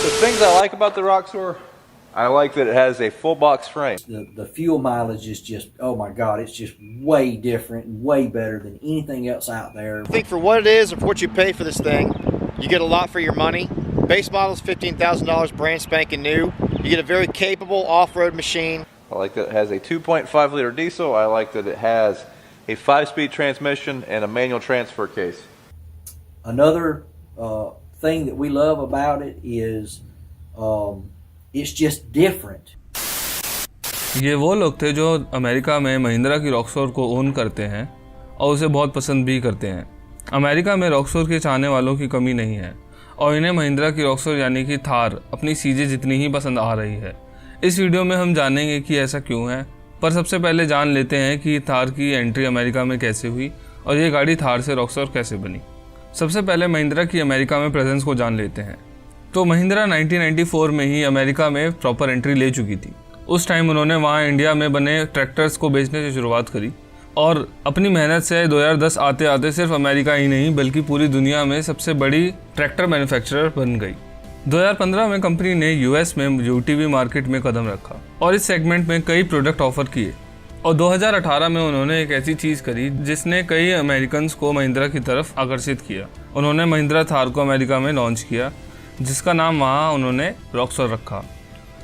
The things I like about the Roxor, I like that it has a full box frame. The fuel mileage is just, oh my God, it's just way different and way better than anything else out there. I think for what it is, or for what you pay for this thing, you get a lot for your money. Base model is $15,000, brand spanking new. You get a very capable off-road machine. I like that it has a 2.5 liter diesel. I like that it has a 5-speed transmission and a manual transfer case. Another thing that we love about it is it's just different. ये वो लोग थे जो America में महिंद्रा की रॉक्सॉर को own करते हैं और उसे बहुत पसंद भी करते हैं। अमेरिका में रॉक्सॉर के चाहने वालों की कमी नहीं है और इन्हें महिंद्रा की रॉक्सॉर यानी कि थार अपनी सीजे जितनी ही पसंद आ रही है। इस वीडियो में हम जानेंगे कि ऐसा क्यों है, पर सबसे पहले जान लेते हैं कि थार की एंट्री अमेरिका में कैसे हुई और ये गाड़ी थार से रॉक्सॉर कैसे बनी। सबसे पहले महिंद्रा की अमेरिका में प्रेजेंस को जान लेते हैं। तो महिंद्रा 1994 में ही अमेरिका में प्रॉपर एंट्री ले चुकी थी। उस टाइम उन्होंने वहाँ इंडिया में बने ट्रैक्टर्स को बेचने से शुरुआत करी और अपनी मेहनत से 2010 आते आते सिर्फ अमेरिका ही नहीं बल्कि पूरी दुनिया में सबसे बड़ी ट्रैक्टर मैन्युफैक्चरर बन गई। 2015 में कंपनी ने यूएस में यूटीवी मार्केट में कदम रखा और इस सेगमेंट में कई प्रोडक्ट ऑफर किए और 2018 में उन्होंने एक ऐसी चीज़ करी जिसने कई अमेरिकन्स को महिंद्रा की तरफ आकर्षित किया। उन्होंने महिंद्रा थार को अमेरिका में लॉन्च किया जिसका नाम वहाँ उन्होंने रॉक्सॉर रखा।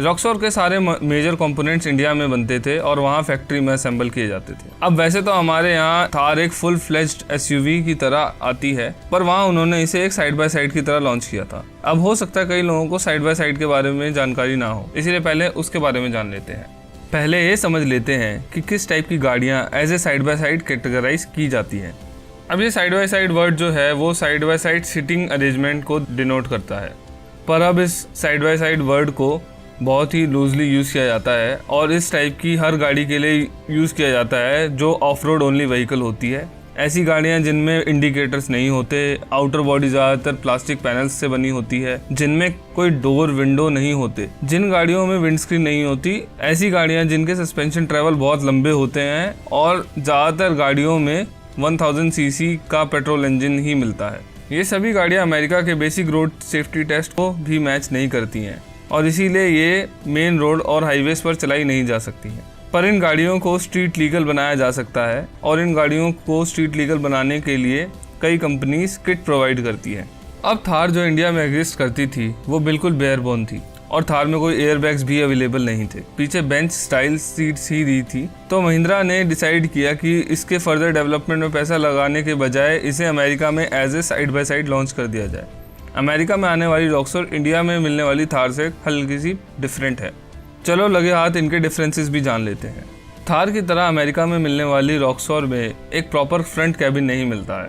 रॉक्सॉर के सारे मेजर कंपोनेंट्स इंडिया में बनते थे और वहाँ फैक्ट्री में असेंबल किए जाते थे। अब वैसे तो हमारे यहाँ थार एक फुल फ्लेज्ड एसयूवी की तरह आती है, पर वहाँ उन्होंने इसे एक साइड बाय साइड की तरह लॉन्च किया था। अब हो सकता है कई लोगों को साइड बाय साइड के बारे में जानकारी ना हो, इसलिए पहले उसके बारे में जान लेते हैं। पहले ये समझ लेते हैं कि किस टाइप की गाड़ियाँ as a side by side categorise की जाती हैं। अब ये साइड बाय साइड वर्ड जो है वो side by side seating arrangement को डिनोट करता है, पर अब इस साइड बाय साइड वर्ड को बहुत ही लूजली यूज़ किया जाता है और इस टाइप की हर गाड़ी के लिए यूज़ किया जाता है जो ऑफ रोड ओनली व्हीकल होती है। ऐसी गाड़ियाँ जिनमें इंडिकेटर्स नहीं होते, आउटर बॉडी ज़्यादातर प्लास्टिक पैनल्स से बनी होती है, जिनमें कोई डोर विंडो नहीं होते, जिन गाड़ियों में विंडस्क्रीन नहीं होती, ऐसी गाड़ियाँ जिनके सस्पेंशन ट्रैवल बहुत लंबे होते हैं और ज़्यादातर गाड़ियों में 1000 सीसी का पेट्रोल इंजन ही मिलता है। ये सभी गाड़ियाँ अमेरिका के बेसिक रोड सेफ्टी टेस्ट को भी मैच नहीं करती हैं और इसीलिए ये मेन रोड और हाईवेज पर चलाई नहीं जा सकती हैं। पर इन गाड़ियों को स्ट्रीट लीगल बनाया जा सकता है और इन गाड़ियों को स्ट्रीट लीगल बनाने के लिए कई कंपनीज किट प्रोवाइड करती हैं। अब थार जो इंडिया में एग्जिस्ट करती थी वो बिल्कुल बेयर बोन थी और थार में कोई एयरबैग्स भी अवेलेबल नहीं थे, पीछे बेंच स्टाइल सीट्स ही दी थी। तो महिंद्रा ने डिसाइड किया कि इसके फर्दर डेवलपमेंट में पैसा लगाने के बजाय इसे अमेरिका में as a side by side launch कर दिया जाए। अमेरिका में आने वाली रॉक्सॉर इंडिया में मिलने वाली थार से हल्की सी डिफरेंट है। चलो लगे हाथ इनके डिफरेंसेस भी जान लेते हैं। थार की तरह अमेरिका में मिलने वाली रॉक्सॉर में एक प्रॉपर फ्रंट कैबिन नहीं मिलता है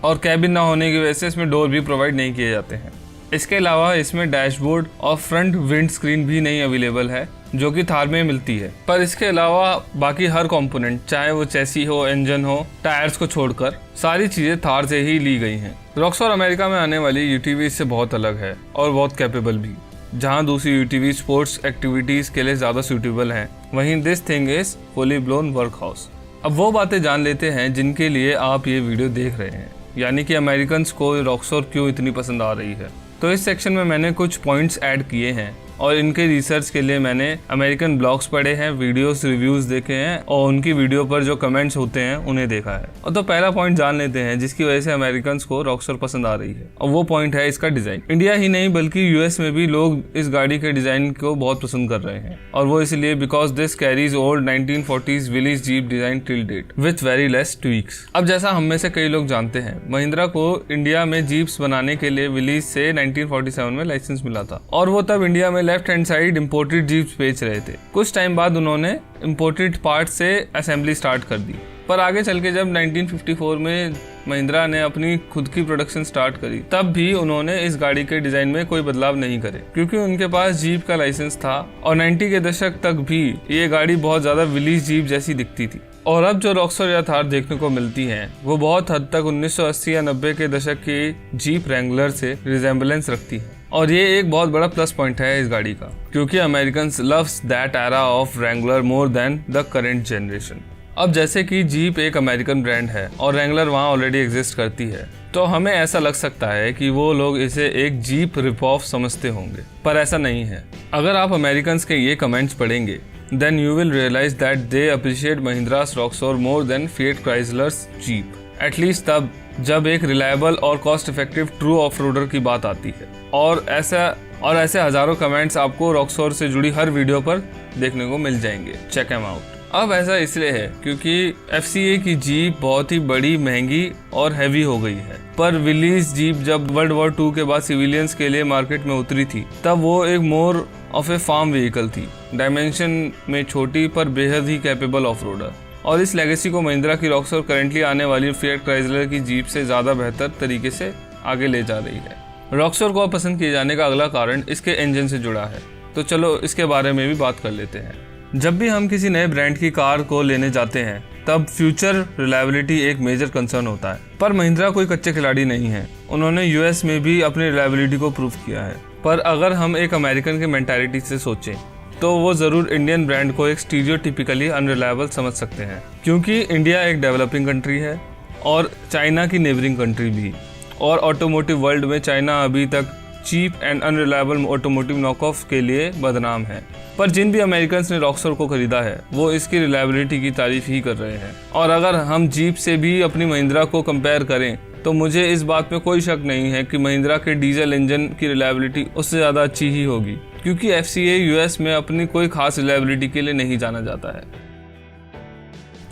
और कैबिन ना होने की वजह से इसमें डोर भी प्रोवाइड नहीं किए जाते हैं। इसके अलावा इसमें डैशबोर्ड और फ्रंट विंड स्क्रीन भी नहीं अवेलेबल है जो कि थार में मिलती है। पर इसके अलावा बाकी हर कंपोनेंट, चाहे वो चैसी हो, इंजन हो, टायर्स को छोड़कर सारी चीज़ें थार से ही ली गई हैं। रॉक्सॉर अमेरिका में आने वाली यूटीवी से बहुत अलग है और बहुत कैपेबल भी। जहां दूसरी यूटीवी स्पोर्ट्स एक्टिविटीज़ के लिए ज़्यादा सूटेबल हैं, वहीं this thing is fully blown work house. अब वो बातें जान लेते हैं जिनके लिए आप ये वीडियो देख रहे हैं, यानी कि अमेरिकन्स को रॉक्सॉर क्यों इतनी पसंद आ रही है। तो इस सेक्शन में मैंने कुछ पॉइंट्स ऐड किए हैं और इनके रिसर्च के लिए मैंने अमेरिकन ब्लॉग्स पढ़े हैं, वीडियोस रिव्यूज़ देखे हैं और उनकी वीडियो पर जो कमेंट्स होते हैं उन्हें देखा है। और तो पहला पॉइंट जान लेते हैं जिसकी वजह से अमेरिकन्स को रॉक्सॉर पसंद आ रही है और वो पॉइंट है इसका डिज़ाइन। इंडिया ही नहीं बल्कि यूएस में भी लोग इस गाड़ी के डिज़ाइन को बहुत पसंद कर रहे हैं और वो इसलिए because this carries old 1940s Willys jeep design till date with very less tweaks. अब जैसा हम में से कई लोग जानते हैं, महिंद्रा को इंडिया में जीप्स बनाने के लिए विलीज से 1947 में लाइसेंस मिला था और वो तब इंडिया में left hand side imported jeeps बेच रहे थे। कुछ टाइम बाद उन्होंने इंपोर्टेड पार्ट से असेंबली स्टार्ट कर दी, पर आगे चल के जब 1954 में महिंद्रा ने अपनी खुद की प्रोडक्शन स्टार्ट करी तब भी उन्होंने इस गाड़ी के डिजाइन में कोई बदलाव नहीं करे क्योंकि उनके पास जीप का लाइसेंस था और 90 के दशक तक भी ये गाड़ी बहुत ज्यादा विलीज जीप जैसी दिखती थी। और अब जो रॉक्सॉर या थार देखने को मिलती हैं वो बहुत हद तक 1980 या 90 के दशक की जीप रैंगलर से रिजेम्बलेंस रखती है और ये एक बहुत बड़ा प्लस पॉइंट है इस गाड़ी का क्योंकि Americans loves that era of Wrangler more than the current generation. अब जैसे कि जीप एक अमेरिकन ब्रांड है और रैंगलर वहाँ ऑलरेडी एग्जिस्ट करती है, तो हमें ऐसा लग सकता है कि वो लोग इसे एक जीप रिप ऑफ समझते होंगे, पर ऐसा नहीं है। अगर आप अमेरिकन्स के ये कमेंट्स पढ़ेंगे, then you will realize that they appreciate Mahindra's Roxor more than Fiat Chrysler's Jeep. At least तब जब एक रिलायबल और cost effective true off roader की बात आती है। और ऐसे हजारों कमेंट्स आपको रॉक्सोर से जुड़ी हर वीडियो पर देखने को मिल जाएंगे। Check em out. अब ऐसा इसलिए है क्योंकि FCA की जीप बहुत ही बड़ी, महंगी और हैवी हो गई है। पर विलीज जीप जब वर्ल्ड वॉर 2 के बाद सिविलियंस के लिए मार्केट में उतरी थी, तब वो एक more of a farm vehicle थी, डायमेंशन में छोटी पर बेहद ही कैपेबल ऑफ रोडर। और इस लेगेसी को महिंद्रा की रॉक्सोर करंटली आने वाली फिएट क्राइसलर की जीप से ज़्यादा बेहतर तरीके से आगे ले जा रही है। रॉक्सोर को पसंद किए जाने का अगला कारण इसके इंजन से जुड़ा है, तो चलो इसके बारे में भी बात कर लेते हैं। जब भी हम किसी नए ब्रांड की कार को लेने जाते हैं, तब फ्यूचर रिलायबिलिटी एक मेजर कंसर्न होता है। पर महिंद्रा कोई कच्चे खिलाड़ी नहीं है, उन्होंने US में भी अपनी रिलायबिलिटी को प्रूव किया है। पर अगर हम एक अमेरिकन की मेंटालिटी से सोचें, तो वो ज़रूर इंडियन ब्रांड को एक स्टीरियोटिपिकली अनरिलायबल समझ सकते हैं, क्योंकि इंडिया एक डेवलपिंग कंट्री है और चाइना की नेबरिंग कंट्री भी। और ऑटोमोटिव वर्ल्ड में चाइना अभी तक चीप एंड अनरिलायबल ऑटोमोटिव नॉकऑफ के लिए बदनाम है। पर जिन भी अमेरिकन्स ने रॉक्सोर को खरीदा है, वो इसकी रिलायबिलिटी की तारीफ ही कर रहे हैं। और अगर हम जीप से भी अपनी महिंद्रा को कंपेयर करें, तो मुझे इस बात में कोई शक नहीं है कि महिंद्रा के डीजल इंजन की रिलायबिलिटी उससे ज़्यादा अच्छी ही होगी, क्योंकि FCA US में अपनी कोई खास रिलायबिलिटी के लिए नहीं जाना जाता है।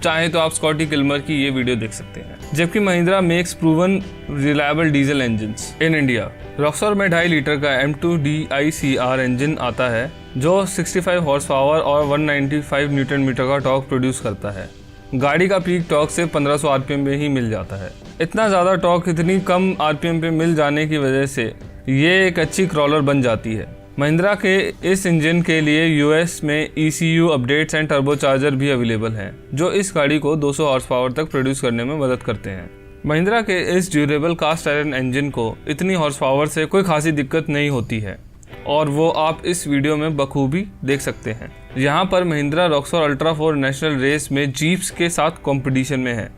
चाहे तो आप स्कॉटी किल्मर की ये वीडियो देख सकते हैं। जबकि Mahindra makes proven reliable diesel engines in India. Roxor में 2.5 लीटर का M2 DICR इंजन आता है, जो 65 हॉर्स पावर और 195 न्यूटन मीटर का टॉर्क प्रोड्यूस करता है। गाड़ी का पीक टॉर्क से 1500 RPM में ही मिल जाता है। इतना ज़्यादा टॉर्क इतनी कम RPM पे मिल जाने की वजह से ये एक अच्छी क्रॉलर बन जाती है। महिंद्रा के इस इंजन के लिए US में ECU अपडेट्स एंड टर्बोचार्जर भी अवेलेबल हैं, जो इस गाड़ी को 200 हॉर्स पावर तक प्रोड्यूस करने में मदद करते हैं। महिंद्रा के इस ड्यूरेबल कास्ट आयरन इंजन को इतनी हॉर्स पावर से कोई खासी दिक्कत नहीं होती है, और वो आप इस वीडियो में बखूबी देख सकते हैं। यहाँ पर महिंद्रा रॉक्सोर अल्ट्रा 4 नेशनल रेस में जीप्स के साथ कंपटीशन में है।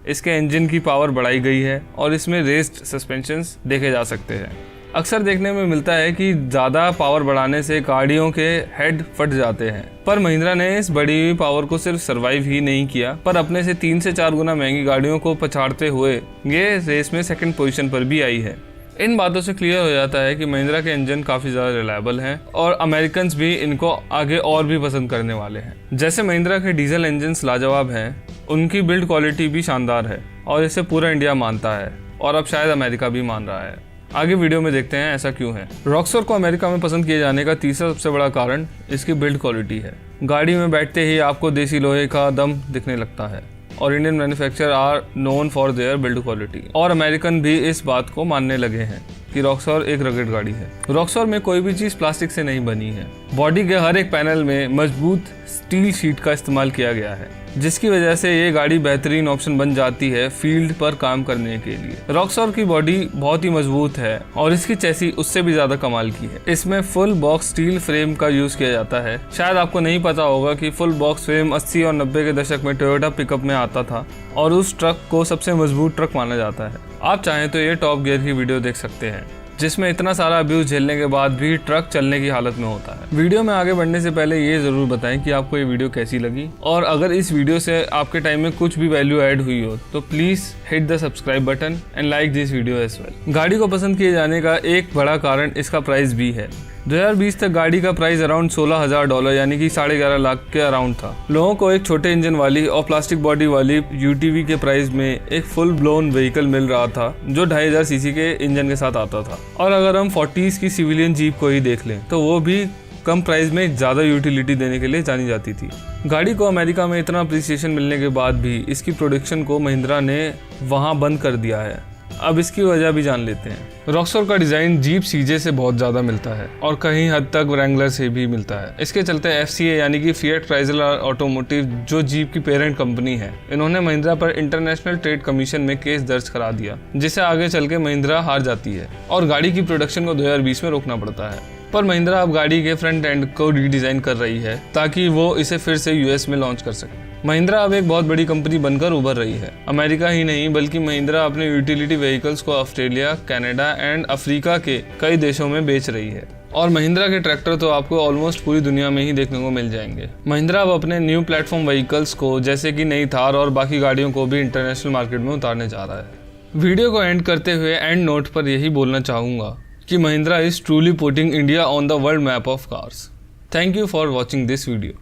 इसके इंजन की पावर बढ़ाई गई है और इसमें रेस्ड सस्पेंशंस देखे जा सकते हैं। अक्सर देखने में मिलता है कि ज़्यादा पावर बढ़ाने से गाड़ियों के हेड फट जाते हैं, पर महिंद्रा ने इस बड़ी हुई पावर को सिर्फ सर्वाइव ही नहीं किया, पर अपने से 3 से 4 गुना महंगी गाड़ियों को पछाड़ते हुए ये रेस में सेकंड पोजीशन पर भी आई है। इन बातों से क्लियर हो जाता है कि महिंद्रा के इंजन काफ़ी ज़्यादा रिलायबल हैं और अमेरिकन्स भी इनको आगे और भी पसंद करने वाले हैं। जैसे महिंद्रा के डीजल इंजन्स लाजवाब हैं, उनकी बिल्ड क्वालिटी भी शानदार है और इसे पूरा इंडिया मानता है, और अब शायद अमेरिका भी मान रहा है। आगे वीडियो में देखते हैं ऐसा क्यों है। रॉक्सोर को अमेरिका में पसंद किए जाने का तीसरा सबसे बड़ा कारण इसकी बिल्ड क्वालिटी है। गाड़ी में बैठते ही आपको देसी लोहे का दम दिखने लगता है, और Indian manufacturer are known for their build quality. और अमेरिकन भी इस बात को मानने लगे हैं कि रॉक्सोर एक रगड़ गाड़ी है। रॉक्सोर में कोई भी चीज़ प्लास्टिक से नहीं बनी है। बॉडी के हर एक पैनल में मजबूत स्टील शीट का इस्तेमाल किया गया है, जिसकी वजह से ये गाड़ी बेहतरीन ऑप्शन बन जाती है फील्ड पर काम करने के लिए। रॉक्सोर की बॉडी बहुत ही मजबूत है और इसकी चेसी उससे भी ज़्यादा कमाल की है। इसमें फुल बॉक्स स्टील फ्रेम का यूज़ किया जाता है। शायद आपको नहीं पता होगा कि फुल बॉक्स फ्रेम 80 और 90 के दशक में टोयोटा पिकअप में आता था और उस ट्रक को सबसे मजबूत ट्रक माना जाता है। आप चाहें तो ये टॉप गियर की वीडियो देख सकते हैं, जिसमें इतना सारा अब्यूज झेलने के बाद भी ट्रक चलने की हालत में होता है। वीडियो में आगे बढ़ने से पहले ये ज़रूर बताएं कि आपको ये वीडियो कैसी लगी, और अगर इस वीडियो से आपके टाइम में कुछ भी वैल्यू ऐड हुई हो तो please hit the subscribe button and like this video as well. गाड़ी को पसंद किए जाने का एक बड़ा कारण इसका प्राइस भी है। 2020 तक गाड़ी का प्राइस अराउंड $16,000 यानी कि 11.5 लाख के अराउंड था। लोगों को एक छोटे इंजन वाली और प्लास्टिक बॉडी वाली UTV के प्राइस में एक फुल ब्लोन व्हीकल मिल रहा था, जो 2500 सीसी के इंजन के साथ आता था। और अगर हम 40s की सिविलियन जीप को ही देख लें, तो वो भी कम प्राइस में ज़्यादा यूटिलिटी देने के लिए जानी जाती थी। गाड़ी को अमेरिका में इतना अप्रिसिएशन मिलने के बाद भी इसकी प्रोडक्शन को महिंद्रा ने वहाँ बंद कर दिया है। अब इसकी वजह भी जान लेते हैं। रॉक्सोर का डिज़ाइन जीप CJ से बहुत ज़्यादा मिलता है और कहीं हद तक व्रैंगलर से भी मिलता है। इसके चलते FCA यानी कि फिएट क्राइसलर ऑटोमोटिव, जो जीप की पेरेंट कंपनी है, इन्होंने महिंद्रा पर इंटरनेशनल ट्रेड कमीशन में केस दर्ज करा दिया, जिसे आगे चल के महिंद्रा हार जाती है और गाड़ी की प्रोडक्शन को 2020 में रोकना पड़ता है। पर महिंद्रा अब गाड़ी के फ्रंट एंड को रीडिज़ाइन कर रही है ताकि वो इसे फिर से US में लॉन्च कर सके। महिंद्रा अब एक बहुत बड़ी कंपनी बनकर उभर रही है। अमेरिका ही नहीं बल्कि महिंद्रा अपने यूटिलिटी व्हीकल्स को ऑस्ट्रेलिया, कनाडा एंड अफ्रीका के कई देशों में बेच रही है। और महिंद्रा के ट्रैक्टर तो आपको ऑलमोस्ट पूरी दुनिया में ही देखने को मिल जाएंगे। महिंद्रा अब अपने न्यू प्लेटफॉर्म व्हीकल्स को जैसे कि नई थार और बाकी गाड़ियों को भी इंटरनेशनल मार्केट में उतारने जा रहा है। वीडियो को एंड करते हुए एंड नोट पर यही बोलना चाहूँगा कि Mahindra is truly putting India on the world map of cars. Thank you for watching this video.